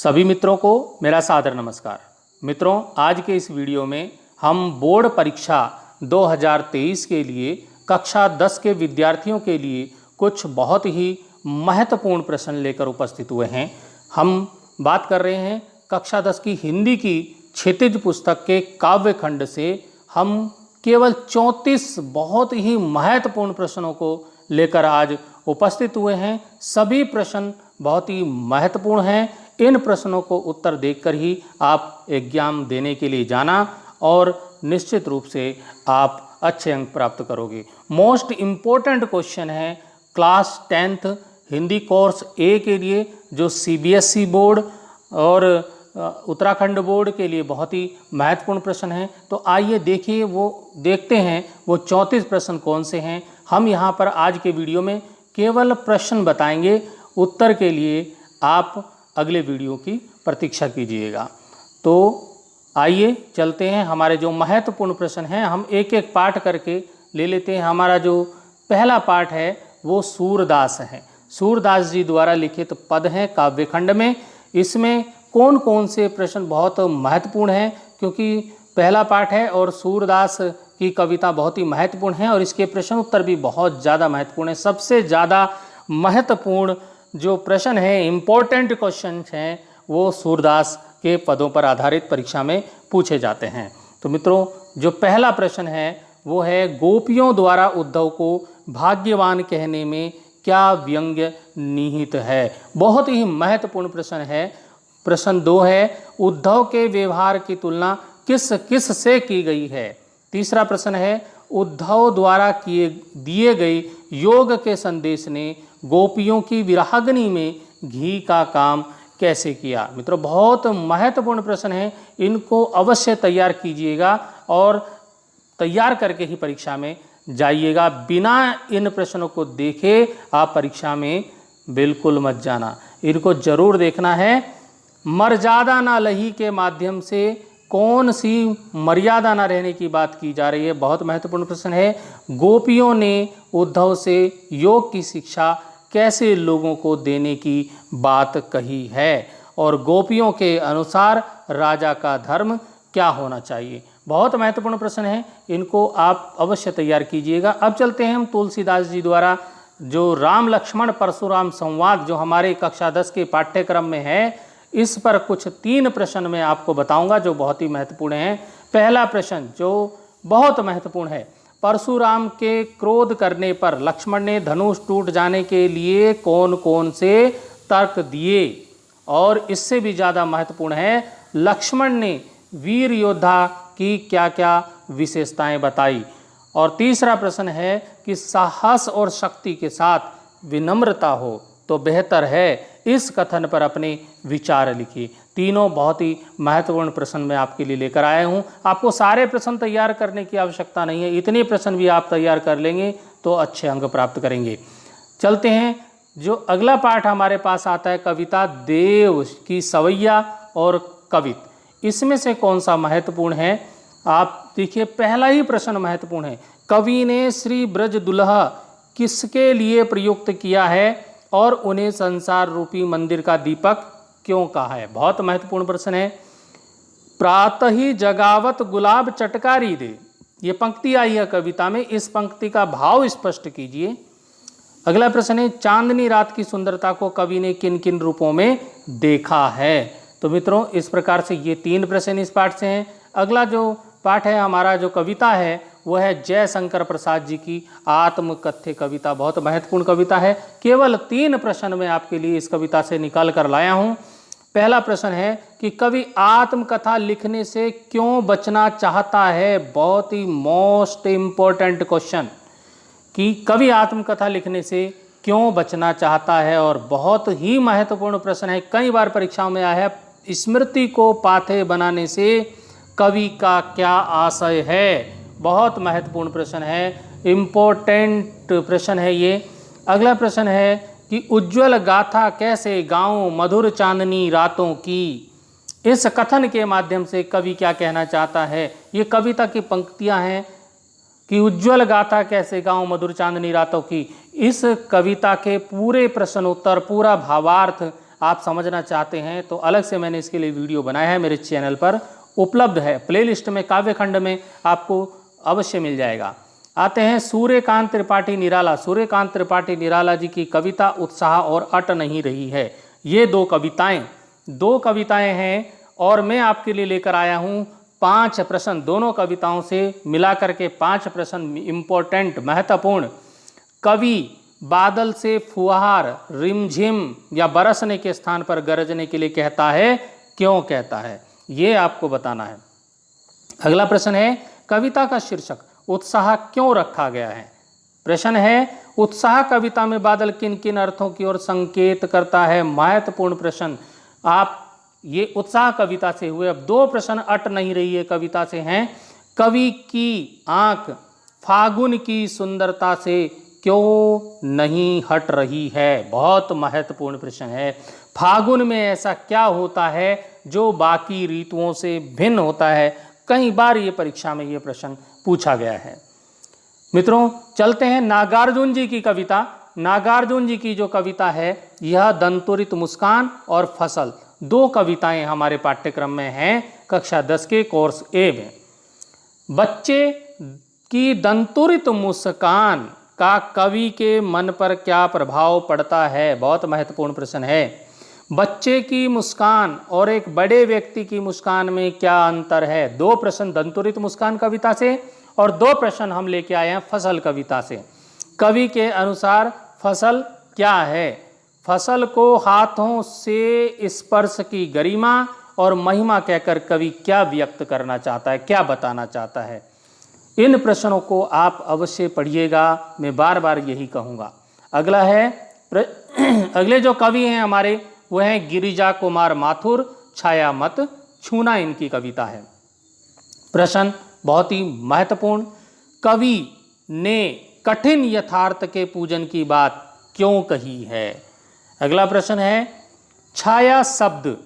सभी मित्रों को मेरा सादर नमस्कार। मित्रों, आज के इस वीडियो में हम बोर्ड परीक्षा 2023 के लिए कक्षा 10 के विद्यार्थियों के लिए कुछ बहुत ही महत्वपूर्ण प्रश्न लेकर उपस्थित हुए हैं। हम बात कर रहे हैं कक्षा 10 की हिंदी की क्षितिज पुस्तक के काव्य खंड से हम केवल 34 बहुत ही महत्वपूर्ण प्रश्नों को लेकर आज उपस्थित हुए हैं। सभी प्रश्न बहुत ही महत्वपूर्ण हैं। इन प्रश्नों को उत्तर देखकर ही आप एग्जाम देने के लिए जाना और निश्चित रूप से आप अच्छे अंक प्राप्त करोगे। मोस्ट इम्पोर्टेंट क्वेश्चन है क्लास 10th हिंदी कोर्स ए के लिए, जो CBSE बोर्ड और उत्तराखंड बोर्ड के लिए बहुत ही महत्वपूर्ण प्रश्न हैं। तो आइए देखते हैं वो 34 प्रश्न कौन से हैं। हम यहाँ पर आज के वीडियो में केवल प्रश्न बताएंगे, उत्तर के लिए आप अगले वीडियो की प्रतीक्षा कीजिएगा। तो आइए चलते हैं, हमारे जो महत्वपूर्ण प्रश्न हैं हम एक एक पाठ करके ले लेते हैं। हमारा जो पहला पाठ है वो सूरदास है। सूरदास जी द्वारा लिखित पद हैं काव्यखंड में। इसमें कौन कौन से प्रश्न बहुत महत्वपूर्ण हैं, क्योंकि पहला पाठ है और सूरदास की कविता बहुत ही महत्वपूर्ण है और इसके प्रश्न उत्तर भी बहुत ज़्यादा महत्वपूर्ण है। सबसे ज़्यादा महत्वपूर्ण जो प्रश्न है, इम्पोर्टेंट क्वेश्चन हैं, वो सूरदास के पदों पर आधारित परीक्षा में पूछे जाते हैं। तो मित्रों, जो पहला प्रश्न है वो है गोपियों द्वारा उद्धव को भाग्यवान कहने में क्या व्यंग्य निहित है। बहुत ही महत्वपूर्ण प्रश्न है। प्रश्न 2 है उद्धव के व्यवहार की तुलना किस किस से की गई है। तीसरा प्रश्न है उद्धव द्वारा दिए गए योग के संदेश ने गोपियों की विरागनी में घी का काम कैसे किया। मित्रों, बहुत महत्वपूर्ण प्रश्न हैं, इनको अवश्य तैयार कीजिएगा और तैयार करके ही परीक्षा में जाइएगा। बिना इन प्रश्नों को देखे आप परीक्षा में बिल्कुल मत जाना, इनको जरूर देखना है। मर्यादा ना लही के माध्यम से कौन सी मर्यादा ना रहने की बात की जा रही है, बहुत महत्वपूर्ण प्रश्न है। गोपियों ने उद्धव से योग की शिक्षा कैसे लोगों को देने की बात कही है और गोपियों के अनुसार राजा का धर्म क्या होना चाहिए। बहुत महत्वपूर्ण प्रश्न है, इनको आप अवश्य तैयार कीजिएगा। अब चलते हैं हम तुलसीदास जी द्वारा जो राम लक्ष्मण परशुराम संवाद जो हमारे कक्षा 10 के पाठ्यक्रम में है, इस पर कुछ 3 प्रश्न मैं आपको बताऊंगा जो बहुत ही महत्वपूर्ण हैं। पहला प्रश्न जो बहुत महत्वपूर्ण है, परशुराम के क्रोध करने पर लक्ष्मण ने धनुष टूट जाने के लिए कौन कौन से तर्क दिए। और इससे भी ज़्यादा महत्वपूर्ण है, लक्ष्मण ने वीर योद्धा की क्या क्या विशेषताएं बताई। और तीसरा प्रश्न है कि साहस और शक्ति के साथ विनम्रता हो तो बेहतर है, इस कथन पर अपने विचार लिखिए। तीनों बहुत ही महत्वपूर्ण प्रश्न मैं आपके लिए लेकर आया हूँ। आपको सारे प्रश्न तैयार करने की आवश्यकता नहीं है, इतने प्रश्न भी आप तैयार कर लेंगे तो अच्छे अंक प्राप्त करेंगे। चलते हैं, जो अगला पाठ हमारे पास आता है कविता देव की सवैया और कवित। इसमें से कौन सा महत्वपूर्ण है, आप देखिए। पहला ही प्रश्न महत्वपूर्ण है, कवि ने श्री ब्रज दुल्हा किसके लिए प्रयुक्त किया है और उन्हें संसार रूपी मंदिर का दीपक क्यों कहा है। बहुत महत्वपूर्ण प्रश्न है। प्रातः ही जगावत गुलाब चटकारी दे, ये पंक्ति आई है कविता में, इस पंक्ति का भाव स्पष्ट कीजिए। अगला प्रश्न है चांदनी रात की सुंदरता को कवि ने किन किन रूपों में देखा है। तो मित्रों, इस प्रकार से ये 3 प्रश्न इस पाठ से हैं। अगला जो पाठ है हमारा, जो कविता है वो है जयशंकर प्रसाद जी की आत्मकथ्य कविता। बहुत महत्वपूर्ण कविता है। केवल 3 प्रश्न मैं आपके लिए इस कविता से निकाल कर लाया हूँ। पहला प्रश्न है कि कवि आत्मकथा लिखने से क्यों बचना चाहता है। बहुत ही मोस्ट इम्पोर्टेंट क्वेश्चन, कि कवि आत्मकथा लिखने से क्यों बचना चाहता है, और बहुत ही महत्वपूर्ण प्रश्न है। कई बार परीक्षाओं में आया है, स्मृति को पाथेय बनाने से कवि का क्या आशय है। बहुत महत्वपूर्ण प्रश्न है, इम्पोर्टेंट प्रश्न है ये। अगला प्रश्न है कि उज्ज्वल गाथा कैसे गाऊं मधुर चांदनी रातों की। इस कथन के माध्यम से कवि क्या कहना चाहता है। ये कविता की पंक्तियां हैं कि उज्ज्वल गाथा कैसे गाऊं मधुर चांदनी रातों की। इस कविता के पूरे प्रश्न उत्तर, पूरा भावार्थ आप समझना चाहते हैं तो अलग से मैंने इसके लिए वीडियो बनाया है, मेरे चैनल पर उपलब्ध है, प्लेलिस्ट में काव्यखंड में आपको अवश्य मिल जाएगा। आते हैं सूर्यकांत त्रिपाठी निराला। सूर्यकांत त्रिपाठी निराला जी की कविता उत्साह और अट नहीं रही है। ये दो कविताएं हैं और मैं आपके लिए लेकर आया हूँ 5 प्रश्न, दोनों कविताओं से मिलाकर के 5 प्रश्न इम्पोर्टेंट, महत्वपूर्ण। कवि बादल से फुहार, रिमझिम या बरसने के स्थान पर गरजने के लिए कहता है, क्यों कहता है, ये आपको बताना है। अगला प्रश्न है कविता का शीर्षक उत्साह क्यों रखा गया है। प्रश्न है उत्साह कविता में बादल किन किन अर्थों की ओर संकेत करता है। महत्वपूर्ण प्रश्न। आप ये उत्साह कविता से हुए। अब 2 प्रश्न अट नहीं रही है कविता से हैं। कवि की आंख फागुन की सुंदरता से क्यों नहीं हट रही है। बहुत महत्वपूर्ण प्रश्न है। फागुन में ऐसा क्या होता है जो बाकी ऋतुओं से भिन्न होता है। कई बार ये परीक्षा में ये प्रश्न पूछा गया है। मित्रों चलते हैं नागार्जुन जी की कविता। नागार्जुन जी की जो कविता है यह दंतुरित मुस्कान और फसल, 2 कविताएं हमारे पाठ्यक्रम में हैं कक्षा 10 के कोर्स ए में। बच्चे की दंतुरित मुस्कान का कवि के मन पर क्या प्रभाव पड़ता है। बहुत महत्वपूर्ण प्रश्न है। बच्चे की मुस्कान और एक बड़े व्यक्ति की मुस्कान में क्या अंतर है। 2 प्रश्न दंतुरित मुस्कान कविता से और 2 प्रश्न हम लेके आए हैं फसल कविता से। कवि के अनुसार फसल क्या है। फसल को हाथों से स्पर्श की गरिमा और महिमा कहकर कवि क्या व्यक्त करना चाहता है, क्या बताना चाहता है। इन प्रश्नों को आप अवश्य पढ़िएगा, मैं बार बार यही कहूँगा। अगला है अगले जो कवि हैं हमारे वो हैं गिरिजा कुमार माथुर। छाया मत छूना इनकी कविता है। प्रश्न बहुत ही महत्वपूर्ण। कवि ने कठिन यथार्थ के पूजन की बात क्यों कही है। अगला प्रश्न है छाया शब्द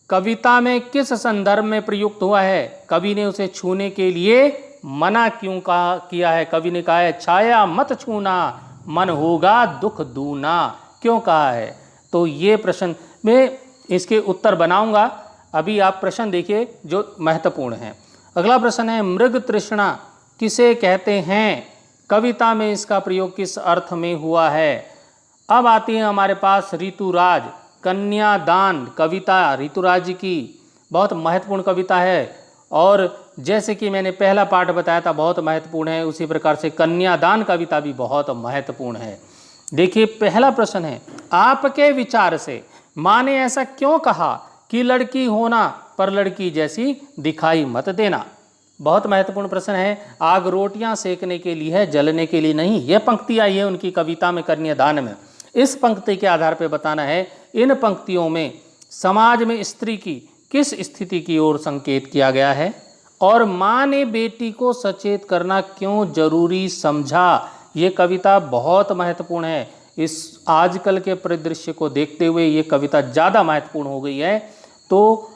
कविता में किस संदर्भ में प्रयुक्त हुआ है। कवि ने उसे छूने के लिए मना क्यों किया है। कवि ने कहा है छाया मत छूना, मन होगा दुख दूना, क्यों कहा है। तो ये प्रश्न मैं इसके उत्तर बनाऊंगा। अभी आप प्रश्न देखिए जो महत्वपूर्ण है। अगला प्रश्न है मृग तृष्णा किसे कहते हैं। कविता में इसका प्रयोग किस अर्थ में हुआ है। अब आती है हमारे पास ऋतुराज कन्यादान कविता। ऋतुराज जी की बहुत महत्वपूर्ण कविता है और जैसे कि मैंने पहला पाठ बताया था बहुत महत्वपूर्ण है, उसी प्रकार से कन्यादान कविता भी बहुत महत्वपूर्ण है। देखिए पहला प्रश्न है आपके विचार से माँ ने ऐसा क्यों कहा कि लड़की होना पर लड़की जैसी दिखाई मत देना। बहुत महत्वपूर्ण प्रश्न है। आग रोटियां सेकने के लिए है, जलने के लिए नहीं। यह पंक्ति आई है उनकी कविता में कन्यादान में। इस पंक्ति के आधार पर बताना है इन पंक्तियों में समाज में स्त्री की किस स्थिति की ओर संकेत किया गया है और माँ ने बेटी को सचेत करना क्यों जरूरी समझा। ये कविता बहुत महत्वपूर्ण है। इस आजकल के परिदृश्य को देखते हुए ये कविता ज़्यादा महत्वपूर्ण हो गई है, तो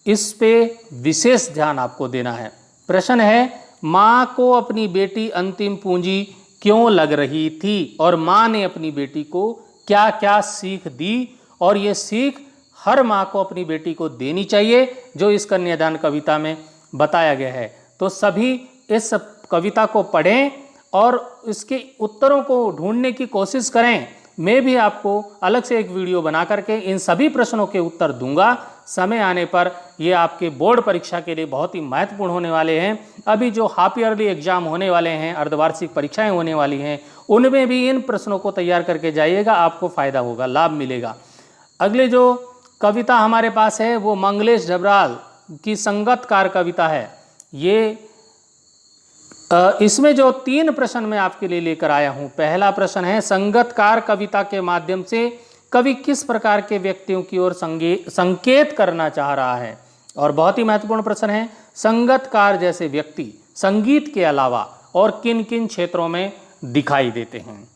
इस पे विशेष ध्यान आपको देना है। प्रश्न है माँ को अपनी बेटी अंतिम पूंजी क्यों लग रही थी और माँ ने अपनी बेटी को क्या क्या सीख दी और ये सीख हर माँ को अपनी बेटी को देनी चाहिए जो इस कन्यादान कविता में बताया गया है। तो सभी इस कविता को पढ़ें और इसके उत्तरों को ढूंढने की कोशिश करें। मैं भी आपको अलग से एक वीडियो बना करके इन सभी प्रश्नों के उत्तर दूंगा। समय आने पर ये आपके बोर्ड परीक्षा के लिए बहुत ही महत्वपूर्ण होने वाले हैं। अभी जो हाफ ईयरली एग्जाम होने वाले हैं, अर्धवार्षिक परीक्षाएं होने वाली हैं, उनमें भी इन प्रश्नों को तैयार करके जाइएगा, आपको फ़ायदा होगा, लाभ मिलेगा। अगले जो कविता हमारे पास है वो मंगलेश डबराल की संगतकार कविता है। ये इसमें जो 3 प्रश्न मैं आपके लिए लेकर आया हूं। पहला प्रश्न है संगतकार कविता के माध्यम से कवि किस प्रकार के व्यक्तियों की ओर संकेत करना चाह रहा है। और बहुत ही महत्वपूर्ण प्रश्न है संगतकार जैसे व्यक्ति संगीत के अलावा और किन किन क्षेत्रों में दिखाई देते हैं।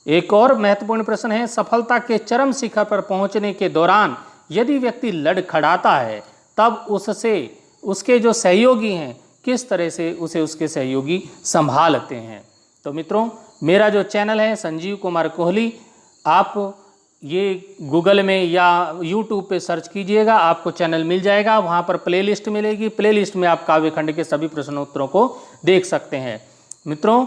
एक और महत्वपूर्ण प्रश्न है सफलता के चरम शिखर पर पहुंचने के दौरान यदि व्यक्ति लड़खड़ाता है तब उससे उसके जो सहयोगी हैं किस तरह से उसे उसके सहयोगी संभालते हैं। तो मित्रों मेरा जो चैनल है संजीव कुमार कोहली, आप ये गूगल में या यूट्यूब पे सर्च कीजिएगा, आपको चैनल मिल जाएगा, वहाँ पर प्लेलिस्ट मिलेगी। प्लेलिस्ट में आप काव्यखंड के सभी प्रश्नोत्तरों को देख सकते हैं। मित्रों,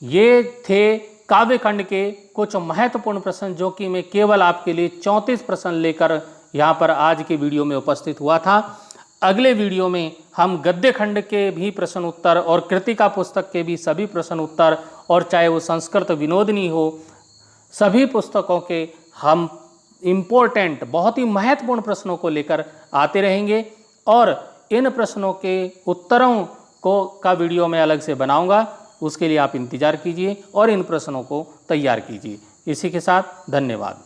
ये थे काव्यखंड के कुछ महत्वपूर्ण प्रश्न जो कि मैं केवल आपके लिए 34 प्रश्न लेकर यहाँ पर आज की वीडियो में उपस्थित हुआ था। अगले वीडियो में हम गद्य खंड के भी प्रश्न उत्तर और कृतिका पुस्तक के भी सभी प्रश्न उत्तर, और चाहे वो संस्कृत विनोदिनी हो, सभी पुस्तकों के हम इम्पोर्टेंट बहुत ही महत्वपूर्ण प्रश्नों को लेकर आते रहेंगे, और इन प्रश्नों के उत्तरों का वीडियो मैं अलग से बनाऊंगा। उसके लिए आप इंतज़ार कीजिए और इन प्रश्नों को तैयार कीजिए। इसी के साथ धन्यवाद।